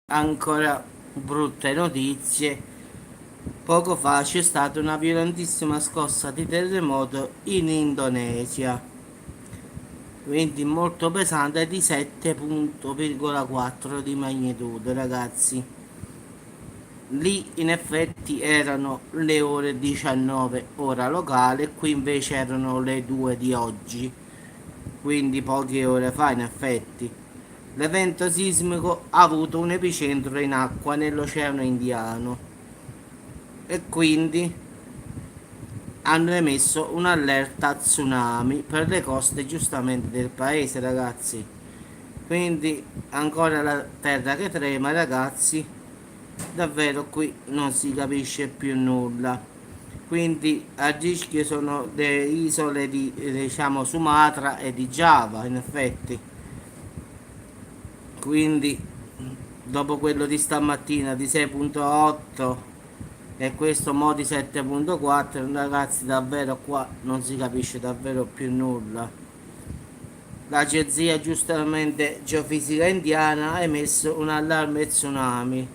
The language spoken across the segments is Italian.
Ancora brutte notizie. Poco fa c'è stata una violentissima scossa di terremoto in Indonesia, quindi molto pesante, di 7,4 di magnitudo, ragazzi. Lì in effetti erano le ore 19 ora locale, qui invece erano le 2 di oggi, quindi poche ore fa in effetti. L'evento sismico ha avuto un epicentro in acqua nell'Oceano Indiano e quindi hanno emesso un'allerta tsunami per le coste giustamente del paese, ragazzi. Quindi ancora la terra che trema, ragazzi. Davvero qui non si capisce più nulla. Quindi a rischio sono le isole di diciamo Sumatra e di Giava, in effetti. Quindi dopo quello di stamattina di 6,8 e questo mo di 7,4, ragazzi, davvero qua non si capisce davvero più nulla. L'agenzia giustamente geofisica indiana ha emesso un allarme tsunami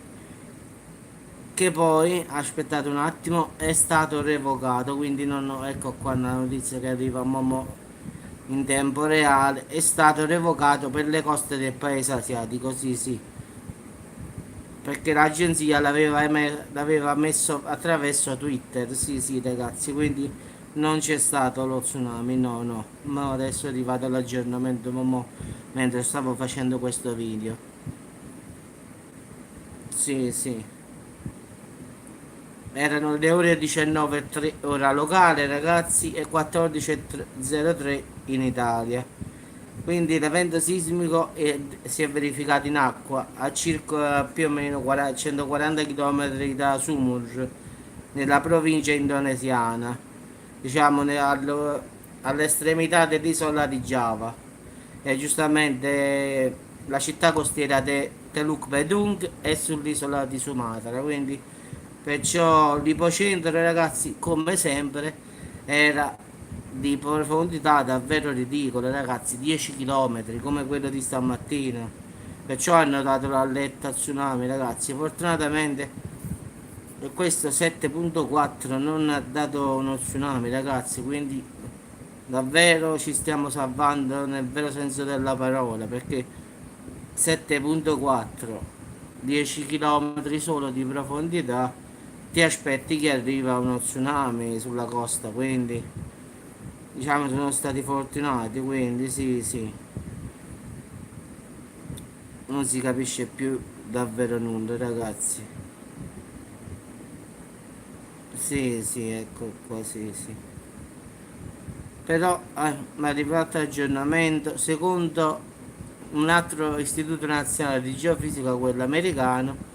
che poi, aspettate un attimo, è stato revocato, quindi non, ecco qua una notizia che arriva in tempo reale, è stato revocato per le coste del paese asiatico, sì sì, perché l'agenzia l'aveva messo attraverso Twitter, sì sì ragazzi, quindi non c'è stato lo tsunami, no no, ma adesso è arrivato l'aggiornamento mentre stavo facendo questo video, sì sì. Erano le ore 19:03 ora locale, ragazzi, e 14:03 in Italia. Quindi l'evento sismico si è verificato in acqua a circa più o meno 140 km da Sumur, nella provincia indonesiana, diciamo all'estremità dell'isola di Giava. E giustamente la città costiera di Teluk Bedung è sull'isola di Sumatra, quindi perciò l'ipocentro, ragazzi, come sempre, era di profondità davvero ridicole, ragazzi, 10 km come quello di stamattina. Perciò hanno dato l'allerta tsunami, ragazzi. Fortunatamente questo 7,4 non ha dato uno tsunami, ragazzi, quindi davvero ci stiamo salvando nel vero senso della parola, perché 7,4, 10 km solo di profondità, ti aspetti che arriva uno tsunami sulla costa, quindi diciamo sono stati fortunati, quindi sì sì, non si capisce più davvero nulla, ragazzi. Sì sì, ecco qua, sì sì. Però mi è arrivato aggiornamento, secondo un altro istituto nazionale di geofisica, quello americano,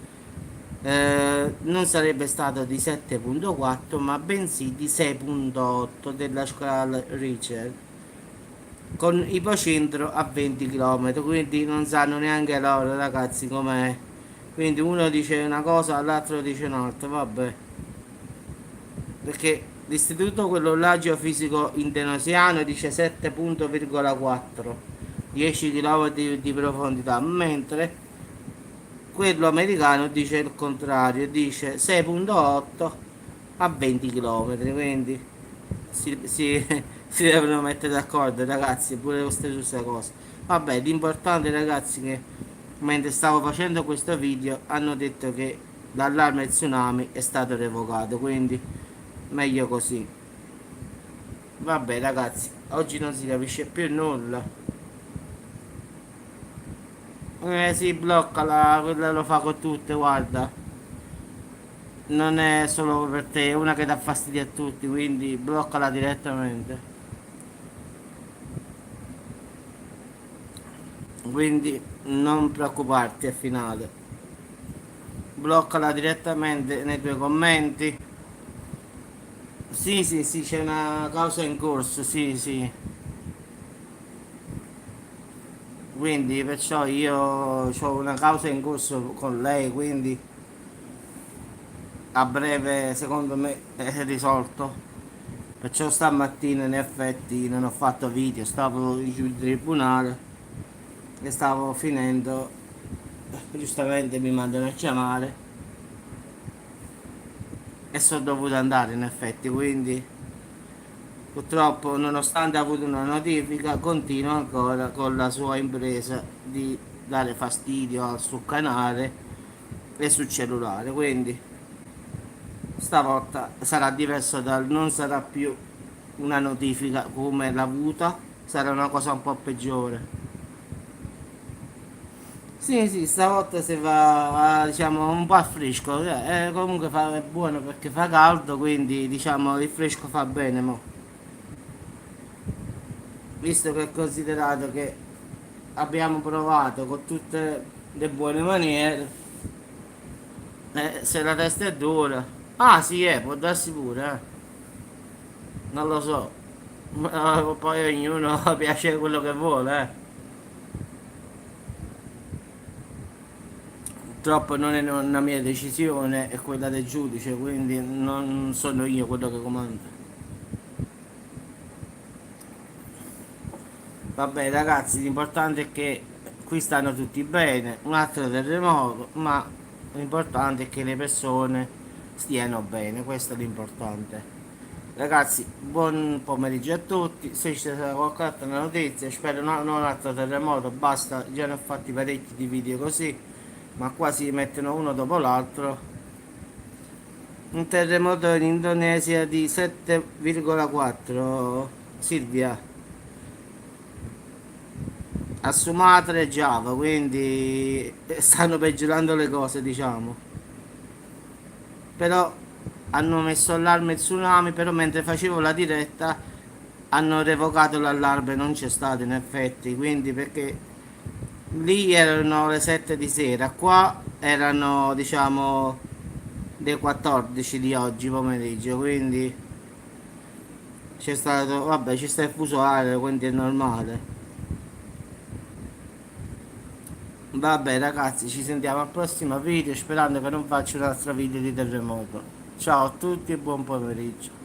non sarebbe stato di 7,4 ma bensì di 6,8 della scala Richter, con ipocentro a 20 km, quindi non sanno neanche loro, ragazzi, com'è. Quindi uno dice una cosa, l'altro dice un'altra, vabbè, perché l'istituto quello là geofisico indonesiano dice 7,4, 10 km di profondità, mentre quello americano dice il contrario, dice 6,8 a 20 km, quindi si devono mettere d'accordo, ragazzi, pure queste stesse cose. Vabbè, l'importante, ragazzi, che mentre stavo facendo questo video hanno detto che l'allarme tsunami è stato revocato, quindi meglio così. Vabbè, ragazzi, oggi non si capisce più nulla. Si blocca quella lo fa con tutte, guarda. Non è solo per te, è una che dà fastidio a tutti, quindi bloccala direttamente. Quindi non preoccuparti al finale. Bloccala direttamente nei tuoi commenti. Sì, sì, sì, c'è una causa in corso, sì, sì. Quindi perciò io ho una causa in corso con lei, quindi a breve secondo me è risolto. Perciò stamattina in effetti non ho fatto video, stavo giù in tribunale e stavo finendo giustamente mi mandano a chiamare e sono dovuto andare in effetti, quindi purtroppo nonostante ha avuto una notifica continua ancora con la sua impresa di dare fastidio al suo canale e sul cellulare, quindi stavolta sarà diverso non sarà più una notifica come l'ha avuta, sarà una cosa un po' peggiore. Sì, sì, stavolta si va diciamo un po' a fresco, comunque è buono perché fa caldo, quindi diciamo il fresco fa bene, mo. Visto che è considerato che abbiamo provato con tutte le buone maniere, se la testa è dura, ah sì, può darsi pure, non lo so. Poi ognuno piace quello che vuole, Purtroppo non è una mia decisione, è quella del giudice, quindi non sono io quello che comanda. Vabbè ragazzi, l'importante è che qui stanno tutti bene, un altro terremoto, ma l'importante è che le persone stiano bene, questo è l'importante. Ragazzi, buon pomeriggio a tutti, se c'è stata qualche altra notizia, spero non un altro terremoto, basta, già ne ho fatti parecchi di video così, ma qua si mettono uno dopo l'altro. Un terremoto in Indonesia di 7,4, Silvia, a Sumatra e Java, quindi stanno peggiorando le cose, diciamo. Però hanno messo allarme tsunami, però mentre facevo la diretta hanno revocato l'allarme, non c'è stato in effetti, quindi perché lì erano le 7 di sera, qua erano diciamo le 14 di oggi pomeriggio, quindi c'è stato, vabbè, ci sta il fuso orario, quindi è normale. Vabbè ragazzi, ci sentiamo al prossimo video sperando che non faccia un altro video di terremoto. Ciao a tutti e buon pomeriggio.